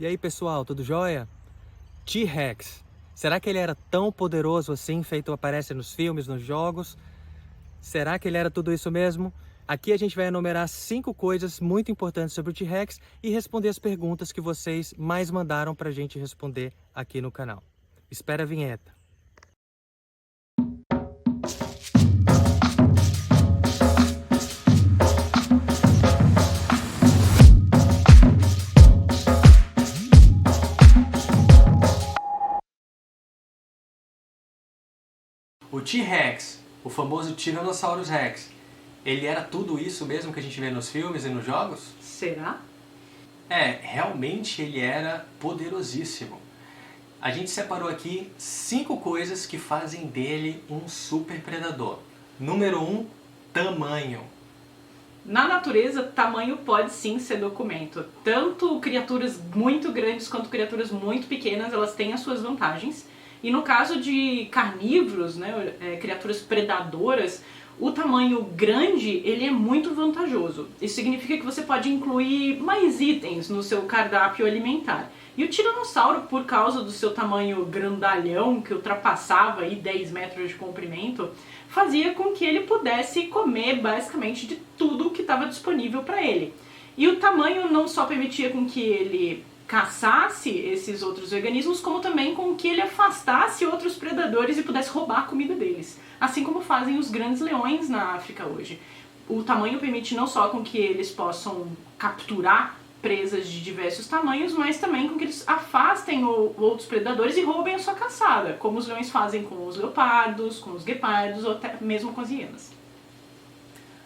E aí pessoal, tudo jóia? T-Rex, será que ele era tão poderoso assim, feito aparece nos filmes, nos jogos? Será que ele era tudo isso mesmo? Aqui a gente vai enumerar 5 coisas muito importantes sobre o T-Rex e responder as perguntas que vocês mais mandaram pra gente responder aqui no canal. Espera a vinheta. O T-Rex, o famoso Tyrannosaurus Rex, ele era tudo isso mesmo que a gente vê nos filmes e nos jogos? Será? Realmente ele era poderosíssimo. A gente separou aqui 5 coisas que fazem dele um super predador. Número 1, tamanho. Na natureza, tamanho pode sim ser documento. Tanto criaturas muito grandes quanto criaturas muito pequenas, elas têm as suas vantagens. E no caso de carnívoros, né, criaturas predadoras, o tamanho grande ele é muito vantajoso. Isso significa que você pode incluir mais itens no seu cardápio alimentar. E o tiranossauro, por causa do seu tamanho grandalhão, que ultrapassava aí 10 metros de comprimento, fazia com que ele pudesse comer basicamente de tudo que estava disponível para ele. E o tamanho não só permitia com que ele caçasse esses outros organismos, como também com que ele afastasse outros predadores e pudesse roubar a comida deles. Assim como fazem os grandes leões na África hoje. O tamanho permite não só com que eles possam capturar presas de diversos tamanhos, mas também com que eles afastem outros predadores e roubem a sua caçada, como os leões fazem com os leopardos, com os guepardos ou até mesmo com as hienas.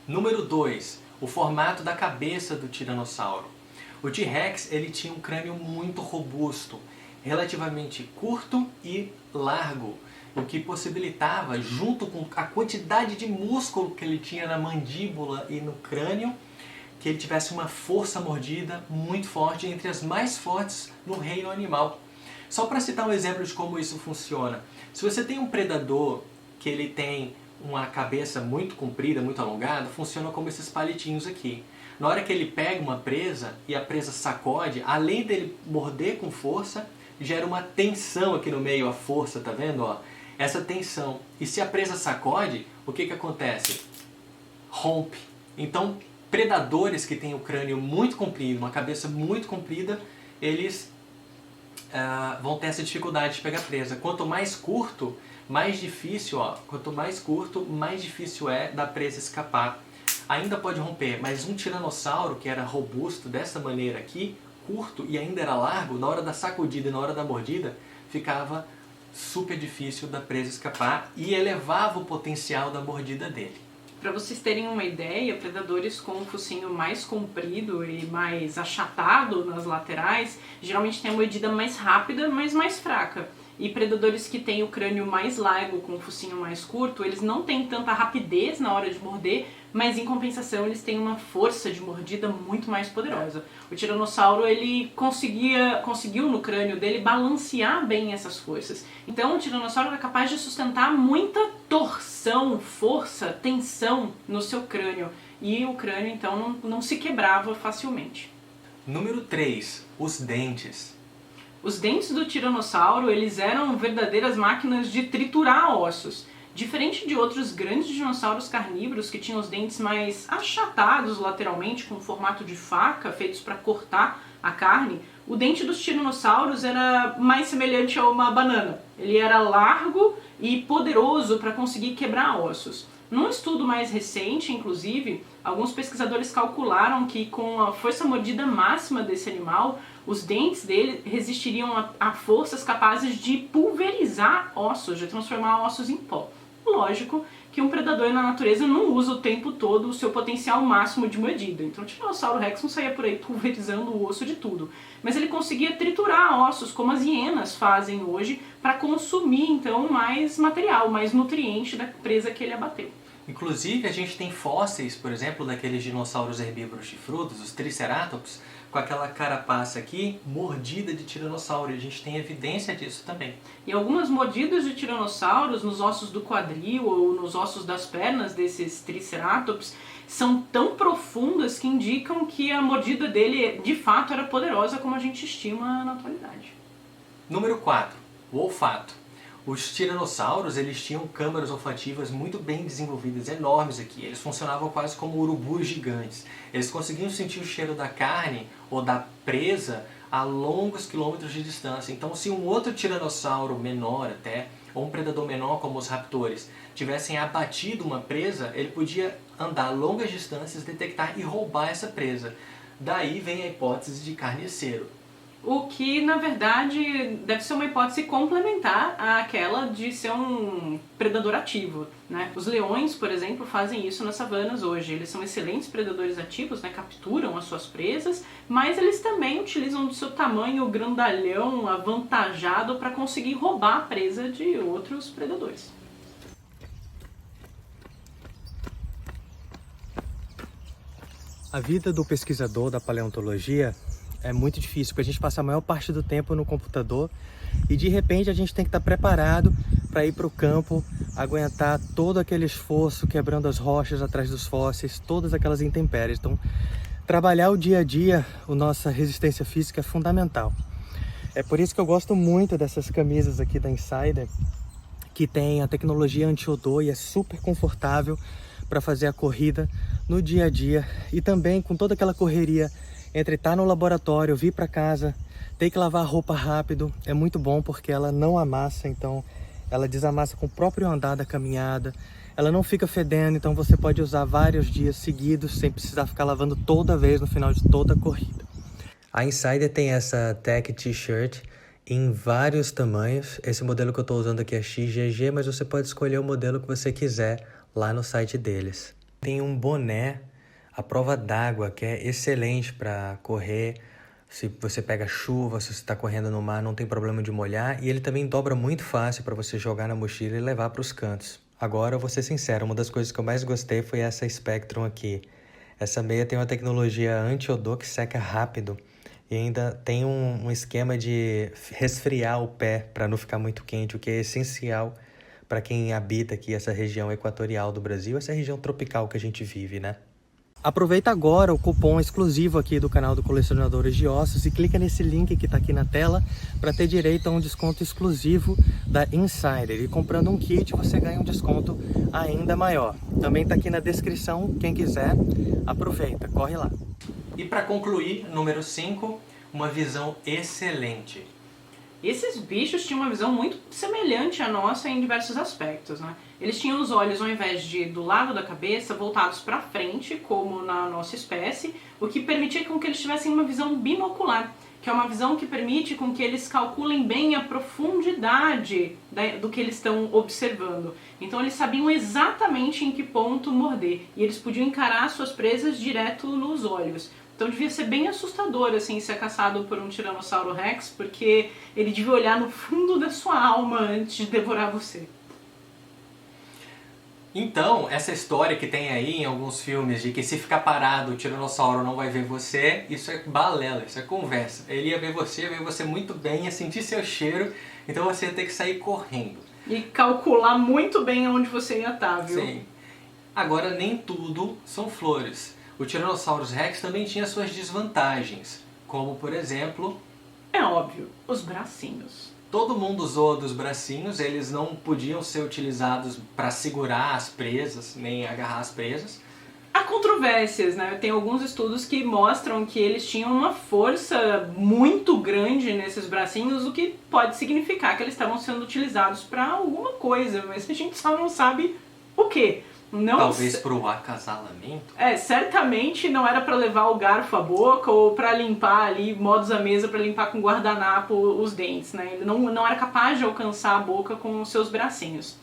Número 2, o formato da cabeça do tiranossauro. O T-Rex ele tinha um crânio muito robusto, relativamente curto e largo, o que possibilitava, junto com a quantidade de músculo que ele tinha na mandíbula e no crânio, que ele tivesse uma força mordida muito forte, entre as mais fortes no reino animal. Só para citar um exemplo de como isso funciona, se você tem um predador que ele tem uma cabeça muito comprida, muito alongada, funciona como esses palitinhos aqui. Na hora que ele pega uma presa e a presa sacode, além dele morder com força, gera uma tensão aqui no meio, a força, tá vendo? Ó? Essa tensão. E se a presa sacode, o que acontece? Rompe. Então, predadores que têm o crânio muito comprido, uma cabeça muito comprida, eles vão ter essa dificuldade de pegar presa. Quanto mais curto, mais difícil, ó. Quanto mais curto, mais difícil é da presa escapar. Ainda pode romper, mas um tiranossauro que era robusto dessa maneira aqui, curto e ainda era largo, na hora da sacudida e na hora da mordida, ficava super difícil da presa escapar e elevava o potencial da mordida dele. Para vocês terem uma ideia, predadores com um focinho mais comprido e mais achatado nas laterais, geralmente têm a mordida mais rápida, mas mais fraca. E predadores que têm o crânio mais largo, com o focinho mais curto, eles não têm tanta rapidez na hora de morder, mas em compensação eles têm uma força de mordida muito mais poderosa. O tiranossauro ele conseguiu no crânio dele balancear bem essas forças. Então o tiranossauro era capaz de sustentar muita torção, força, tensão no seu crânio. E o crânio então não se quebrava facilmente. Número 3, os dentes. Os dentes do tiranossauro eles eram verdadeiras máquinas de triturar ossos. Diferente de outros grandes dinossauros carnívoros que tinham os dentes mais achatados lateralmente, com formato de faca, feitos para cortar a carne, o dente dos tiranossauros era mais semelhante a uma banana. Ele era largo e poderoso para conseguir quebrar ossos. Num estudo mais recente, inclusive, alguns pesquisadores calcularam que com a força mordida máxima desse animal, os dentes dele resistiriam a forças capazes de pulverizar ossos, de transformar ossos em pó. Lógico que um predador na natureza não usa o tempo todo o seu potencial máximo de mordida. Então o Tiranossauro Rex não saía por aí pulverizando o osso de tudo. Mas ele conseguia triturar ossos, como as hienas fazem hoje, para consumir então mais material, mais nutriente da presa que ele abateu. Inclusive a gente tem fósseis, por exemplo, daqueles dinossauros herbívoros chifrudos, os Triceratops, com aquela carapaça aqui, mordida de tiranossauro, e a gente tem evidência disso também. E algumas mordidas de tiranossauros nos ossos do quadril ou nos ossos das pernas desses triceratops são tão profundas que indicam que a mordida dele de fato era poderosa como a gente estima na atualidade. Número 4. O olfato. Os tiranossauros, eles tinham câmaras olfativas muito bem desenvolvidas, enormes aqui. Eles funcionavam quase como urubus gigantes. Eles conseguiam sentir o cheiro da carne ou da presa a longos quilômetros de distância. Então, se um outro tiranossauro menor até, ou um predador menor como os raptores, tivessem abatido uma presa, ele podia andar longas distâncias, detectar e roubar essa presa. Daí vem a hipótese de carniceiro. O que, na verdade, deve ser uma hipótese complementar àquela de ser um predador ativo, né? Os leões, por exemplo, fazem isso nas savanas hoje. Eles são excelentes predadores ativos, né? Capturam as suas presas, mas eles também utilizam do seu tamanho grandalhão, avantajado, para conseguir roubar a presa de outros predadores. A vida do pesquisador da paleontologia é muito difícil, porque a gente passa a maior parte do tempo no computador e de repente a gente tem que estar preparado para ir para o campo, aguentar todo aquele esforço, quebrando as rochas atrás dos fósseis, todas aquelas intempéries. Então, trabalhar o dia a dia, a nossa resistência física é fundamental. É por isso que eu gosto muito dessas camisas aqui da Insider, que tem a tecnologia anti-odor e é super confortável para fazer a corrida no dia a dia e também com toda aquela correria entre estar no laboratório, vir para casa, ter que lavar a roupa rápido, é muito bom porque ela não amassa, então ela desamassa com o próprio andar da caminhada, ela não fica fedendo, então você pode usar vários dias seguidos sem precisar ficar lavando toda vez no final de toda a corrida. A Insider tem essa Tech T-shirt em vários tamanhos, esse modelo que eu estou usando aqui é XGG, mas você pode escolher o modelo que você quiser lá no site deles. Tem um boné à prova d'água, que é excelente para correr. Se você pega chuva, se você está correndo no mar, não tem problema de molhar. E ele também dobra muito fácil para você jogar na mochila e levar para os cantos. Agora, eu vou ser sincero, uma das coisas que eu mais gostei foi essa Spectrum aqui. Essa meia tem uma tecnologia anti-odor que seca rápido. E ainda tem um esquema de resfriar o pé para não ficar muito quente, o que é essencial para quem habita aqui essa região equatorial do Brasil, essa região tropical que a gente vive, né? Aproveita agora o cupom exclusivo aqui do canal do Colecionadores de Ossos e clica nesse link que está aqui na tela para ter direito a um desconto exclusivo da Insider. E comprando um kit você ganha um desconto ainda maior. Também está aqui na descrição, quem quiser, aproveita, corre lá. E para concluir, número 5, uma visão excelente. Esses bichos tinham uma visão muito semelhante à nossa em diversos aspectos, né? Eles tinham os olhos, ao invés de do lado da cabeça, voltados para frente, como na nossa espécie, o que permitia com que eles tivessem uma visão binocular, que é uma visão que permite com que eles calculem bem a profundidade do que eles estão observando. Então eles sabiam exatamente em que ponto morder, e eles podiam encarar suas presas direto nos olhos. Então devia ser bem assustador assim ser caçado por um Tiranossauro Rex, porque ele devia olhar no fundo da sua alma antes de devorar você. Então, essa história que tem aí em alguns filmes de que se ficar parado o Tiranossauro não vai ver você, isso é balela, isso é conversa. Ele ia ver você muito bem, ia sentir seu cheiro, então você ia ter que sair correndo. E calcular muito bem onde você ia estar, viu? Sim. Agora, nem tudo são flores. O Tyrannosaurus Rex também tinha suas desvantagens, como, por exemplo... É óbvio, os bracinhos. Todo mundo usou dos bracinhos, eles não podiam ser utilizados para segurar as presas, nem agarrar as presas. Há controvérsias, né? Tem alguns estudos que mostram que eles tinham uma força muito grande nesses bracinhos, o que pode significar que eles estavam sendo utilizados para alguma coisa, mas a gente só não sabe o quê. Não Talvez para o acasalamento? Certamente não era para levar o garfo à boca ou para limpar ali, modos à mesa, para limpar com guardanapo os dentes, né? Ele não era capaz de alcançar a boca com os seus bracinhos.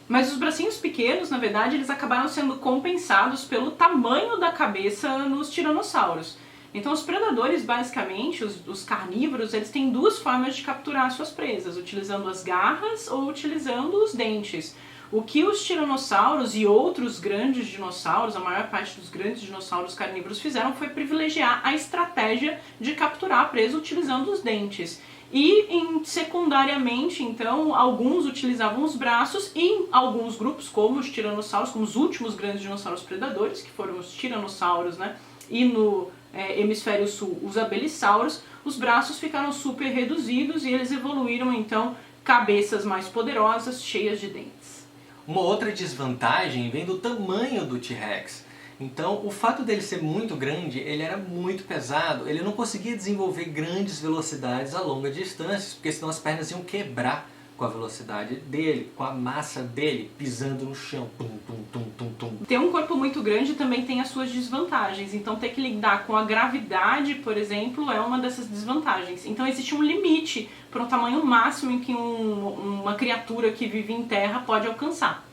Mas os bracinhos pequenos, na verdade, eles acabaram sendo compensados pelo tamanho da cabeça nos tiranossauros. Então os predadores, basicamente, os carnívoros, eles têm duas formas de capturar suas presas, utilizando as garras ou utilizando os dentes. O que os tiranossauros e outros grandes dinossauros, a maior parte dos grandes dinossauros carnívoros fizeram foi privilegiar a estratégia de capturar a presa utilizando os dentes. E, secundariamente, então, alguns utilizavam os braços e em alguns grupos, como os tiranossauros, como os últimos grandes dinossauros predadores, que foram os tiranossauros, né? E no hemisfério sul, os abelissauros, os braços ficaram super reduzidos e eles evoluíram, então, cabeças mais poderosas, cheias de dentes. Uma outra desvantagem vem do tamanho do T-Rex. Então, o fato dele ser muito grande, ele era muito pesado, ele não conseguia desenvolver grandes velocidades a longas distâncias, porque senão as pernas iam quebrar com a velocidade dele, com a massa dele pisando no chão. Tum, tum, tum, tum, tum. Ter um corpo muito grande também tem as suas desvantagens, então ter que lidar com a gravidade, por exemplo, é uma dessas desvantagens. Então existe um limite para o tamanho máximo em que uma criatura que vive em terra pode alcançar.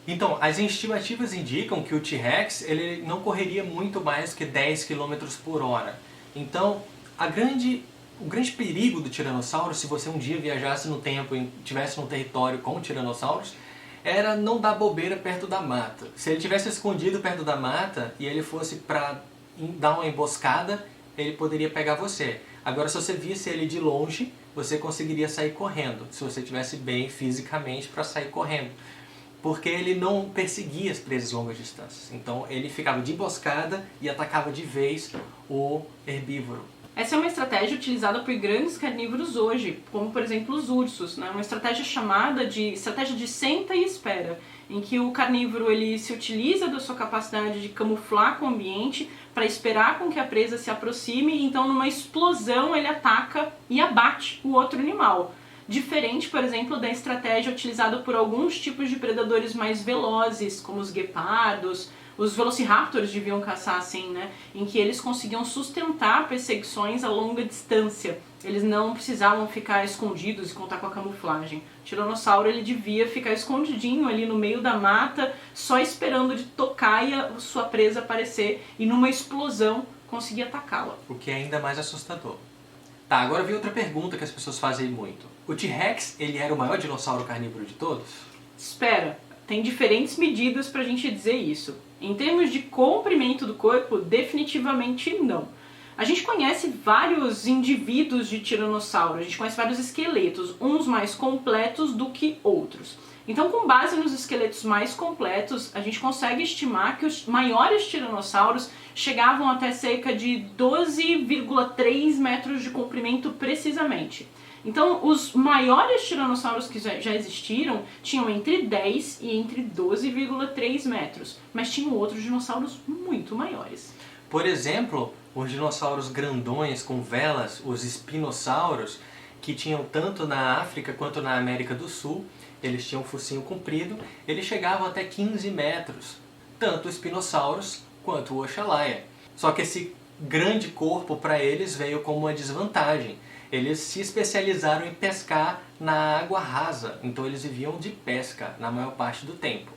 Então, as estimativas indicam que o T-Rex ele não correria muito mais que 10 km por hora. Então, o grande perigo do tiranossauro, se você um dia viajasse no tempo e estivesse num território com tiranossauros, era não dar bobeira perto da mata. Se ele tivesse escondido perto da mata e ele fosse para dar uma emboscada, ele poderia pegar você. Agora, se você visse ele de longe, você conseguiria sair correndo, se você estivesse bem fisicamente para sair correndo. Porque ele não perseguia as presas longas distâncias. Então ele ficava de emboscada e atacava de vez o herbívoro. Essa é uma estratégia utilizada por grandes carnívoros hoje, como por exemplo os ursos, né? Uma estratégia chamada de estratégia de senta e espera, em que o carnívoro ele se utiliza da sua capacidade de camuflar com o ambiente para esperar com que a presa se aproxime e então numa explosão ele ataca e abate o outro animal. Diferente, por exemplo, da estratégia utilizada por alguns tipos de predadores mais velozes, como os guepardos, os velociraptors deviam caçar assim, né? Em que eles conseguiam sustentar perseguições a longa distância. Eles não precisavam ficar escondidos e contar com a camuflagem. O tiranossauro ele devia ficar escondidinho ali no meio da mata, só esperando de tocar e a sua presa aparecer e numa explosão conseguir atacá-la. O que é ainda mais assustador. Tá, agora vem outra pergunta que as pessoas fazem muito. O T-Rex, ele era o maior dinossauro carnívoro de todos? Espera, tem diferentes medidas pra gente dizer isso. Em termos de comprimento do corpo, definitivamente não. A gente conhece vários indivíduos de tiranossauro, a gente conhece vários esqueletos, uns mais completos do que outros. Então, com base nos esqueletos mais completos, a gente consegue estimar que os maiores tiranossauros chegavam até cerca de 12,3 metros de comprimento precisamente. Então, os maiores tiranossauros que já existiram tinham entre 10 e entre 12,3 metros, mas tinham outros dinossauros muito maiores. Por exemplo, os dinossauros grandões com velas, os espinossauros, que tinham tanto na África quanto na América do Sul, eles tinham um focinho comprido, eles chegavam até 15 metros, tanto os espinossauros quanto o Oxalaia. Só que esse grande corpo para eles veio como uma desvantagem. Eles se especializaram em pescar na água rasa, então eles viviam de pesca na maior parte do tempo.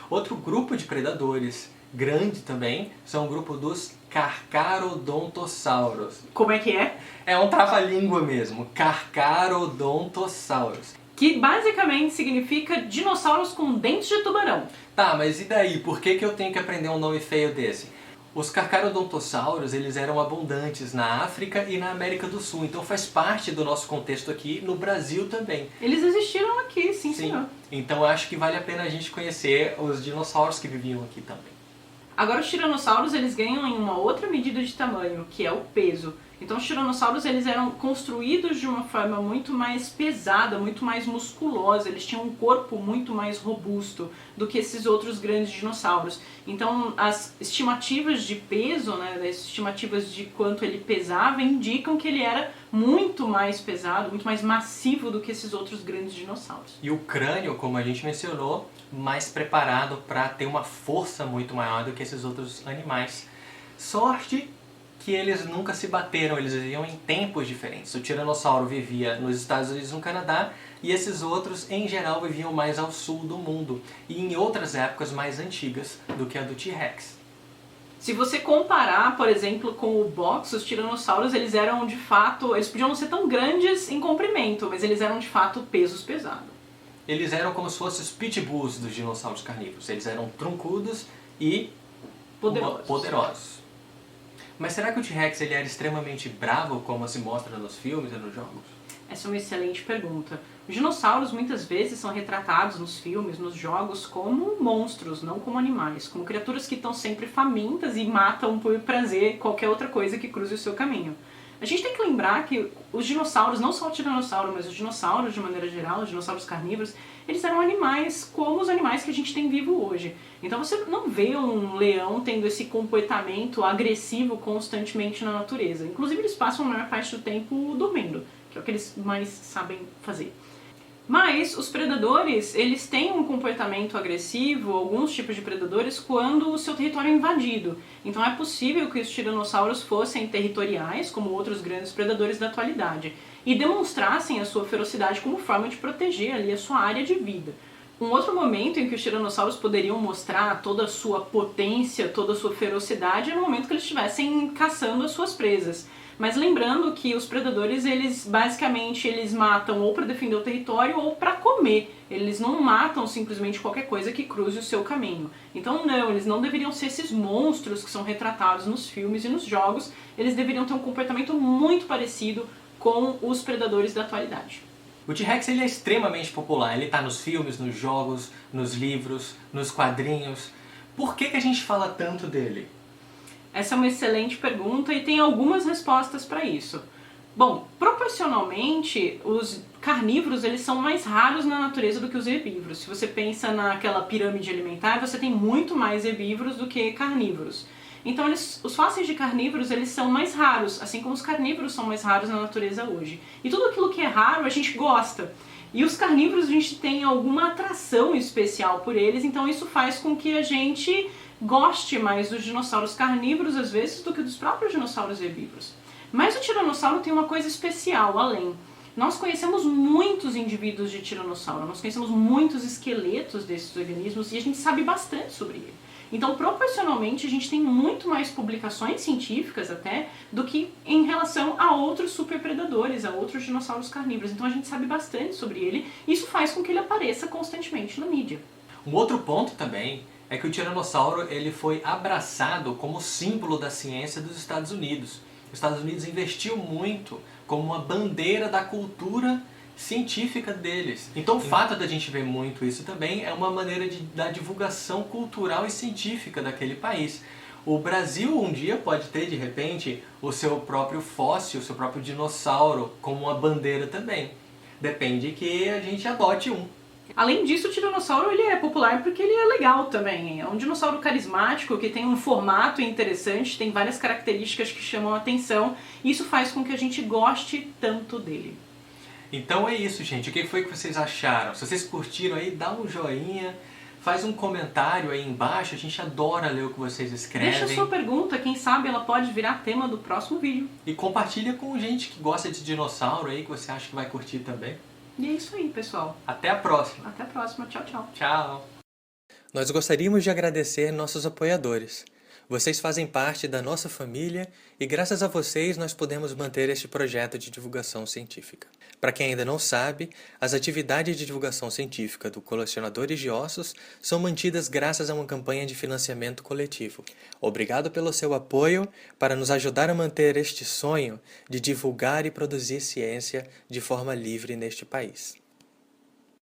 Outro grupo de predadores grande também são o grupo dos Carcharodontossauros. Como é que é? É um trava-língua mesmo, Carcharodontossauros. Que basicamente significa dinossauros com dentes de tubarão. Tá, mas e daí? Por que eu tenho que aprender um nome feio desse? Os Carcharodontossauros, eles eram abundantes na África e na América do Sul, então faz parte do nosso contexto aqui no Brasil também. Eles existiram aqui, sim, senhor. Então acho que vale a pena a gente conhecer os dinossauros que viviam aqui também. Agora os tiranossauros eles ganham em uma outra medida de tamanho, que é o peso. Então os tiranossauros eles eram construídos de uma forma muito mais pesada, muito mais musculosa, eles tinham um corpo muito mais robusto do que esses outros grandes dinossauros. Então as estimativas de peso, né, as estimativas de quanto ele pesava, indicam que ele era muito mais pesado, muito mais massivo do que esses outros grandes dinossauros. E o crânio, como a gente mencionou, mais preparado para ter uma força muito maior do que esses outros animais. Sorte que eles nunca se bateram, eles viviam em tempos diferentes. O tiranossauro vivia nos Estados Unidos e no Canadá, e esses outros, em geral, viviam mais ao sul do mundo, e em outras épocas mais antigas do que a do T-Rex. Se você comparar, por exemplo, com o box, os tiranossauros, eles eram de fato, eles podiam não ser tão grandes em comprimento, mas eles eram de fato pesos pesados. eles eram como se fossem os pitbulls dos dinossauros carnívoros. Eles eram troncudos e poderosos. Mas será que o T-Rex ele era extremamente bravo, como se mostra nos filmes e nos jogos? Essa é uma excelente pergunta. Os dinossauros muitas vezes são retratados nos filmes, nos jogos, como monstros, não como animais. Como criaturas que estão sempre famintas e matam por prazer qualquer outra coisa que cruze o seu caminho. A gente tem que lembrar que os dinossauros, não só o tiranossauro, mas os dinossauros de maneira geral, os dinossauros carnívoros, eles eram animais como os animais que a gente tem vivo hoje. Então você não vê um leão tendo esse comportamento agressivo constantemente na natureza. Inclusive eles passam a maior parte do tempo dormindo, que é o que eles mais sabem fazer. Mas os predadores, eles têm um comportamento agressivo, alguns tipos de predadores, quando o seu território é invadido. Então é possível que os tiranossauros fossem territoriais, como outros grandes predadores da atualidade, e demonstrassem a sua ferocidade como forma de proteger ali a sua área de vida. Um outro momento em que os tiranossauros poderiam mostrar toda a sua potência, toda a sua ferocidade, é no momento que eles estivessem caçando as suas presas. Mas lembrando que os predadores, eles matam ou para defender o território ou para comer. Eles não matam simplesmente qualquer coisa que cruze o seu caminho. Então não, eles não deveriam ser esses monstros que são retratados nos filmes e nos jogos. Eles deveriam ter um comportamento muito parecido com os predadores da atualidade. O T-Rex ele é extremamente popular. Ele está nos filmes, nos jogos, nos livros, nos quadrinhos. Por que a gente fala tanto dele? Essa é uma excelente pergunta e tem algumas respostas para isso. Bom, proporcionalmente, os carnívoros eles são mais raros na natureza do que os herbívoros. Se você pensa naquela pirâmide alimentar, você tem muito mais herbívoros do que carnívoros. Então, os fósseis de carnívoros eles são mais raros, assim como os carnívoros são mais raros na natureza hoje. E tudo aquilo que é raro a gente gosta. E os carnívoros a gente tem alguma atração especial por eles, então isso faz com que a gente goste mais dos dinossauros carnívoros, às vezes, do que dos próprios dinossauros herbívoros. Mas o tiranossauro tem uma coisa especial, além. Nós conhecemos muitos indivíduos de tiranossauro, nós conhecemos muitos esqueletos desses organismos e a gente sabe bastante sobre ele. Então, proporcionalmente, a gente tem muito mais publicações científicas até do que em relação a outros superpredadores, a outros dinossauros carnívoros. Então, a gente sabe bastante sobre ele e isso faz com que ele apareça constantemente na mídia. Um outro ponto também é que o tiranossauro ele foi abraçado como símbolo da ciência dos Estados Unidos. Os Estados Unidos investiu muito como uma bandeira da cultura científica deles. Então o fato da gente ver muito isso também é uma maneira da divulgação cultural e científica daquele país. O Brasil um dia pode ter, de repente, o seu próprio fóssil, o seu próprio dinossauro como uma bandeira também. Depende que a gente adote um. Além disso, o tiranossauro ele é popular porque ele é legal também. É um dinossauro carismático que tem um formato interessante, tem várias características que chamam a atenção e isso faz com que a gente goste tanto dele. Então é isso, gente. O que foi que vocês acharam? Se vocês curtiram aí, dá um joinha, faz um comentário aí embaixo. A gente adora ler o que vocês escrevem. Deixa a sua pergunta, quem sabe ela pode virar tema do próximo vídeo. E compartilha com gente que gosta de dinossauro aí, que você acha que vai curtir também. E é isso aí, pessoal. Até a próxima. Até a próxima. Tchau, tchau. Tchau. Nós gostaríamos de agradecer nossos apoiadores. Vocês fazem parte da nossa família e graças a vocês nós podemos manter este projeto de divulgação científica. Para quem ainda não sabe, as atividades de divulgação científica do Colecionadores de Ossos são mantidas graças a uma campanha de financiamento coletivo. Obrigado pelo seu apoio para nos ajudar a manter este sonho de divulgar e produzir ciência de forma livre neste país.